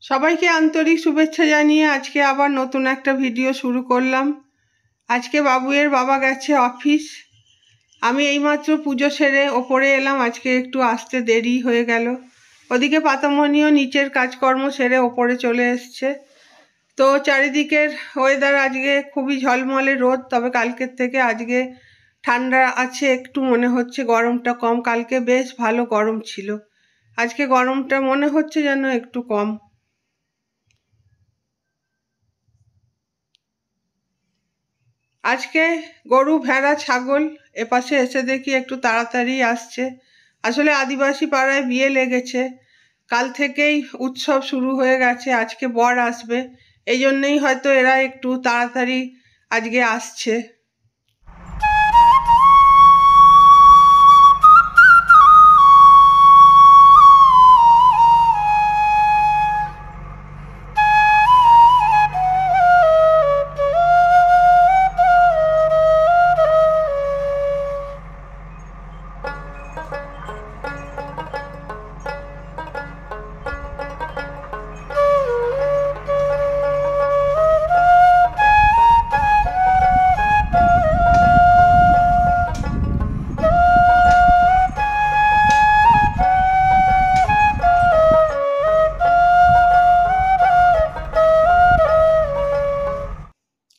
সবাইকে আন্তরিক শুভেচ্ছা জানিয়ে আজকে আবার নতুন একটা ভিডিও শুরু করলাম। আজকে বাবুয়ের বাবা গেছে অফিস। আমি এইমাত্র পুজো সেরে ওপরে এলাম, আজকে একটু আসতে দেরি হয়ে গেল। ওদিকে পাতামণিও নিচের কাজকর্ম সেরে ওপরে চলে এসছে। তো চারিদিকের ওয়েদার আজকে খুবই ঝলমলে রোদ, তবে কালকের থেকে আজকে ঠান্ডা আছে একটু, মনে হচ্ছে গরমটা কম। কালকে বেশ ভালো গরম ছিল, আজকে গরমটা মনে হচ্ছে যেন একটু কম। আজকে গরু ভেড়া ছাগল এপাশে এসে দেখি একটু তাড়াতাড়ি আসছে। আসলে আদিবাসী পাড়ায় বিয়ে লেগেছে, কাল থেকেই উৎসব শুরু হয়ে গেছে। আজকে বর আসবে, এই জন্যেই হয়তো এরা একটু তাড়াতাড়ি আজকে আসছে।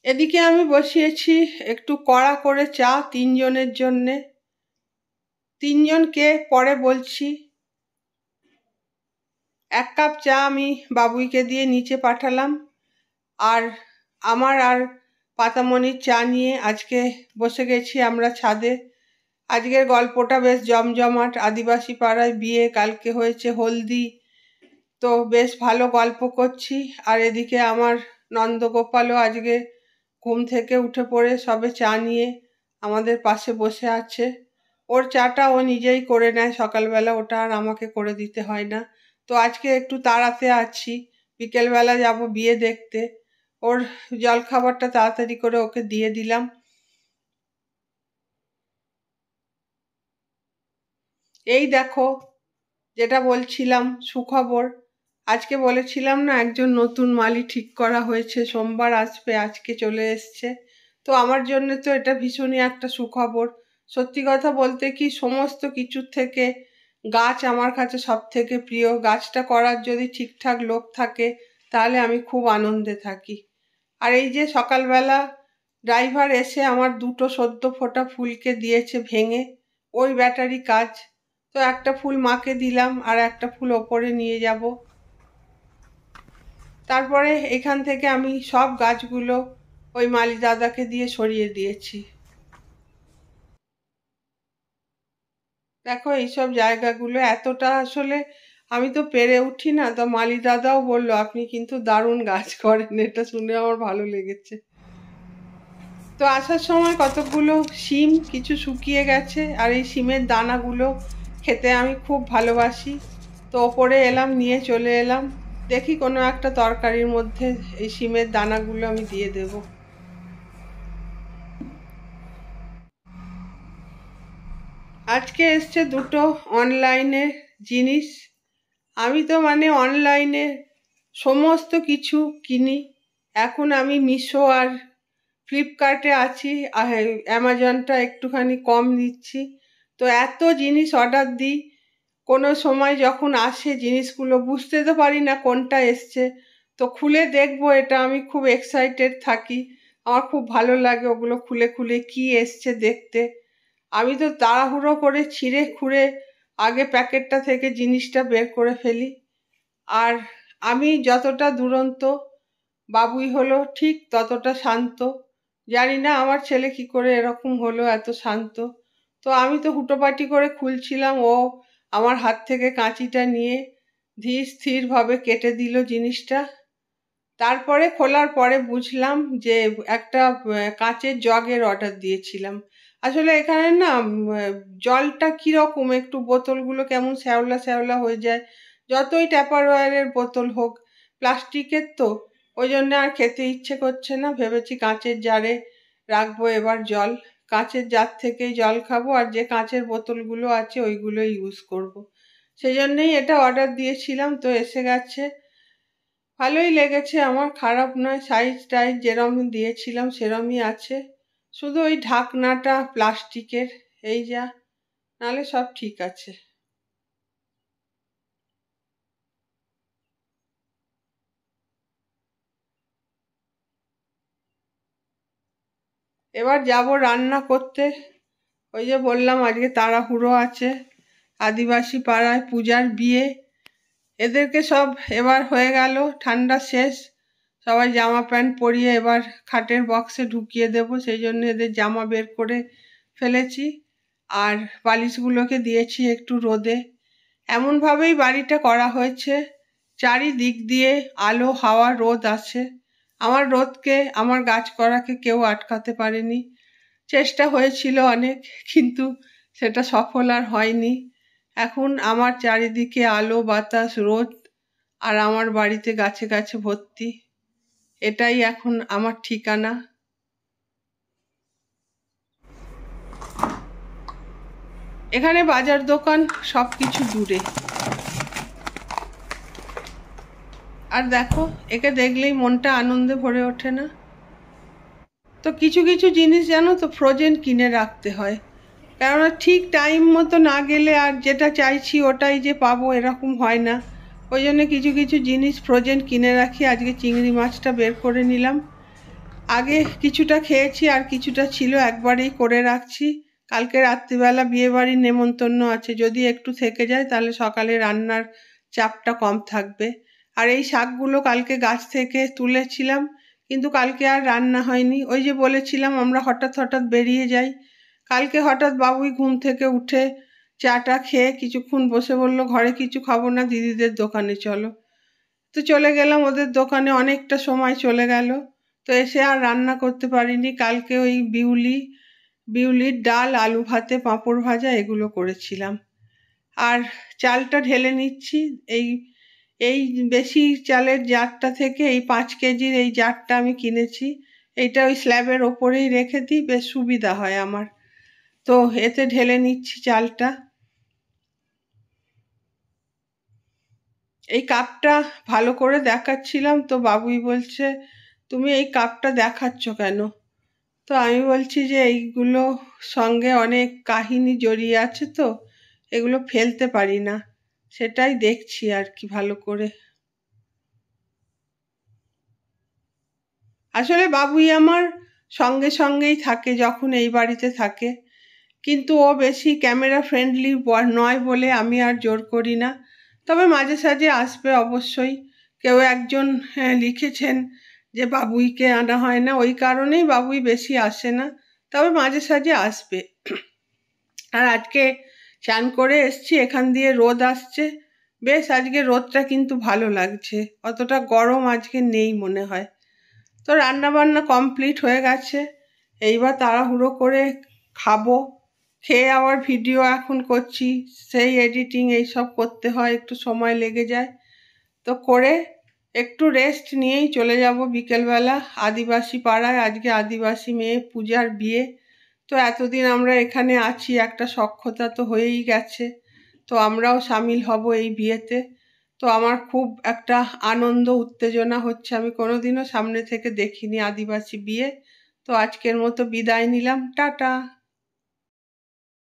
এদিকে আমি বসিয়েছি একটু কড়া করে চা তিনজনের জন্যে। তিনজনকে পরে বলছি। 1 কাপ চা আমি বাবুইকে দিয়ে নিচে পাঠালাম, আর আমার আর পাতামণির চা নিয়ে আজকে বসে গেছি আমরা ছাদে। আজকের গল্পটা বেশ জমজমাট, আদিবাসী পাড়ায় বিয়ে, কালকে হয়েছে হলদি, তো বেশ ভালো গল্প করছি। আর এদিকে আমার নন্দগোপালও আজকে ঘুম থেকে উঠে পড়ে সবে চা নিয়ে আমাদের পাশে বসে আছে। ওর চাটা ও নিজেই করে নেয় সকালবেলা, ওটা আর আমাকে করে দিতে হয় না। তো আজকে একটু তাড়াতে আছি, বিকেলবেলা যাব বিয়ে দেখতে। ওর জলখাবারটা তাড়াতাড়ি করে ওকে দিয়ে দিলাম। এই দেখো, যেটা বলছিলাম সুখবর, আজকে বলেছিলাম না একজন নতুন মালি ঠিক করা হয়েছে, সোমবার আসবে, আজকে চলে এসছে। তো আমার জন্য তো এটা ভীষণই একটা সুখবর। সত্যি কথা বলতে কি, সমস্ত কিছুর থেকে গাছ আমার কাছে সব থেকে প্রিয়। গাছটা করার যদি ঠিকঠাক লোক থাকে তাহলে আমি খুব আনন্দে থাকি। আর এই যে সকালবেলা ড্রাইভার এসে আমার 2টো সদ্য ফোটা ফুলকে দিয়েছে ভেঙে, ওই ব্যাটারি কাজ। তো একটা ফুল মাকে দিলাম, আর একটা ফুল ওপরে নিয়ে যাব। তারপরে এখান থেকে আমি সব গাছগুলো ওই মালি দাদাকে দিয়ে সরিয়ে দিয়েছি। দেখো এইসব জায়গাগুলো এতটা আসলে আমি তো পেরে উঠি না, তো মালি দাদাও বলল আপনি কিন্তু দারুণ গাছ করেন, এটা শুনে আমার ভালো লেগেছে। তো আসার সময় কতগুলো শিম কিছু শুকিয়ে গেছে, আর এই শিমের দানাগুলো খেতে আমি খুব ভালোবাসি। তো ওপরে এলাম, নিয়ে চলে এলাম। দেখি কোনো একটা তরকারির মধ্যে এই শিমের দানাগুলো আমি দিয়ে দেব। আজকে এসছে 2টো অনলাইনে জিনিস। আমি তো মানে অনলাইনে সমস্ত কিছু কিনি। এখন আমি মিশো আর ফ্লিপকার্টে আছি, আর অ্যামাজনটা একটুখানি কম দিচ্ছি। তো এত জিনিস অর্ডার দিই, কোনো সময় যখন আসে জিনিসগুলো বুঝতে তো পারি না কোনটা এসছে। তো খুলে দেখবো, এটা আমি খুব এক্সাইটেড থাকি, আমার খুব ভালো লাগে ওগুলো খুলে খুলে কি এসছে দেখতে। আমি তো তাড়াহুড়ো করে ছিঁড়ে খুঁড়ে আগে প্যাকেটটা থেকে জিনিসটা বের করে ফেলি। আর আমি যতটা দুরন্ত, বাবুই হলো ঠিক ততটা শান্ত। জানি না আমার ছেলে কি করে এরকম হলো এত শান্ত। তো আমি তো হুটোপাটি করে খুলছিলাম, ও আমার হাত থেকে কাঁচিটা নিয়ে ধীর স্থিরভাবে কেটে দিল জিনিসটা। তারপরে খোলার পরে বুঝলাম যে একটা কাঁচের জগের অর্ডার দিয়েছিলাম। আসলে এখানে না জলটা কিরকম, একটু বোতলগুলো কেমন শ্যাওলা শ্যাওলা হয়ে যায়, যতই ট্যাপারওয়্যারের বোতল হোক, প্লাস্টিকের তো, ওই জন্য আর খেতে ইচ্ছে করছে না। ভেবেছি কাঁচের জারে রাখবো এবার জল, কাঁচের জার থেকেই জল খাবো, আর যে কাঁচের বোতলগুলো আছে ওইগুলো ইউজ করব। সেই জন্যই এটা অর্ডার দিয়েছিলাম, তো এসে গেছে। ভালোই লেগেছে আমার, খারাপ নয়। সাইজ টাইজ যেরম দিয়েছিলাম সেরমই আছে, শুধু ওই ঢাকনাটা প্লাস্টিকের, এই যা, নাহলে সব ঠিক আছে। এবার যাব রান্না করতে। ওই যে বললাম আজকে তাড়াহুড়ো আছে, আদিবাসী পাড়ায় পূজার বিয়ে। এদেরকে সব এবার হয়ে গেল, ঠান্ডা শেষ, সবাই জামা প্যান্ট পরিয়ে এবার খাটের বক্সে ঢুকিয়ে দেব, সেই জন্য এদের জামা বের করে ফেলেছি। আর বালিশগুলোকে দিয়েছি একটু রোদে। এমনভাবেই বাড়িটা করা হয়েছে, চারিদিক দিয়ে আলো হাওয়া রোদ আছে। আমার রোদকে, আমার গাছ করাকে কেউ আটকাতে পারেনি। চেষ্টা হয়েছিল অনেক, কিন্তু সেটা সফল আর হয়নি। এখন আমার চারিদিকে আলো বাতাস রোদ, আর আমার বাড়িতে গাছে গাছে ভর্তি। এটাই এখন আমার ঠিকানা। এখানে বাজার দোকান সব কিছু দূরে। আর দেখো, একে দেখলেই মনটা আনন্দে ভরে ওঠে না? তো কিছু কিছু জিনিস জানো তো ফ্রোজেন কিনে রাখতে হয়, কেননা ঠিক টাইম মতো না গেলে আর যেটা চাইছি ওটাই যে পাবো এরকম হয় না। ওই জন্য কিছু কিছু জিনিস ফ্রোজেন কিনে রাখি। আজকে চিংড়ি মাছটা বের করে নিলাম, আগে কিছুটা খেয়েছি আর কিছুটা ছিল, একবারেই করে রাখছি। কালকে রাত্রিবেলা বিয়েবাড়ির নেমন্তন্ন আছে, যদি একটু থেকে যায় তাহলে সকালে রান্নার চাপটা কম থাকবে। আর এই শাকগুলো কালকে গাছ থেকে তুলেছিলাম, কিন্তু কালকে আর রান্না হয়নি। ওই যে বলেছিলাম আমরা হঠাৎ হঠাৎ বেরিয়ে যাই, কালকে হঠাৎ বাবুই ঘুম থেকে উঠে চাটা খেয়ে কিছুক্ষণ বসে বলল ঘরে কিছু খাবো না, দিদিদের দোকানে চলো। তো চলে গেলাম ওদের দোকানে, অনেকটা সময় চলে গেল। তো এসে আর রান্না করতে পারিনি। কালকে ওই বিউলির ডাল, আলু ভাতে, পাঁপড় ভাজা এগুলো করেছিলাম। আর চালটা ঢেলে নিচ্ছি। এই এই বেশি চালের জারটা থেকে এই 5 কেজির এই জারটা আমি কিনেছি। এইটা ওই স্ল্যাবের ওপরেই রেখে দিই, বেশ সুবিধা হয় আমার। তো এতে ঢেলে নিচ্ছি চালটা। এই কাপটা ভালো করে দেখাচ্ছিলাম, তো বাবুই বলছে তুমি এই কাপটা দেখাচ্ছ কেন? তো আমি বলছি যে এইগুলো সঙ্গে অনেক কাহিনী জড়িয়ে আছে, তো এগুলো ফেলতে পারি না, সেটাই দেখছি আর কি ভালো করে। আসলে বাবুই আমার সঙ্গে সঙ্গেই থাকে যখন এই বাড়িতে থাকে, কিন্তু ও বেশি ক্যামেরা ফ্রেন্ডলি নয় বলে আমি আর জোর করি না। তবে মাঝে সাঝে আসবে অবশ্যই। কেউ একজন লিখেছেন যে বাবুইকে আনা হয় না, ওই কারণেই বাবুই বেশি আসে না, তবে মাঝে সাঝে আসবে। আর আজকে চান করে এসছি, এখান দিয়ে রোদ আসছে, বেশ আজকে রোদটা কিন্তু ভালো লাগছে, অতটা গরম আজকে নেই মনে হয়। তো রান্না বান্না কমপ্লিট হয়ে গেছে, এইবার তাড়াহুড়ো করে খাবো। খেয়ে আবার ভিডিও এখন করছি, সেই এডিটিং এইসব করতে হয়, একটু সময় লেগে যায়। তো করে একটু রেস্ট নিয়েই চলে যাব বিকেলবেলা আদিবাসী পাড়ায়। আজকে আদিবাসী মেয়ে পূজার বিয়ে। তো এতদিন আমরা এখানে আছি, একটা সখ্যতা তো হয়েই গেছে, তো আমরাও সামিল হব এই বিয়েতে। তো আমার খুব একটা আনন্দ উত্তেজনা হচ্ছে, আমি কোনোদিনও সামনে থেকে দেখিনি আদিবাসী বিয়ে। তো আজকের মতো বিদায় নিলাম, টাটা।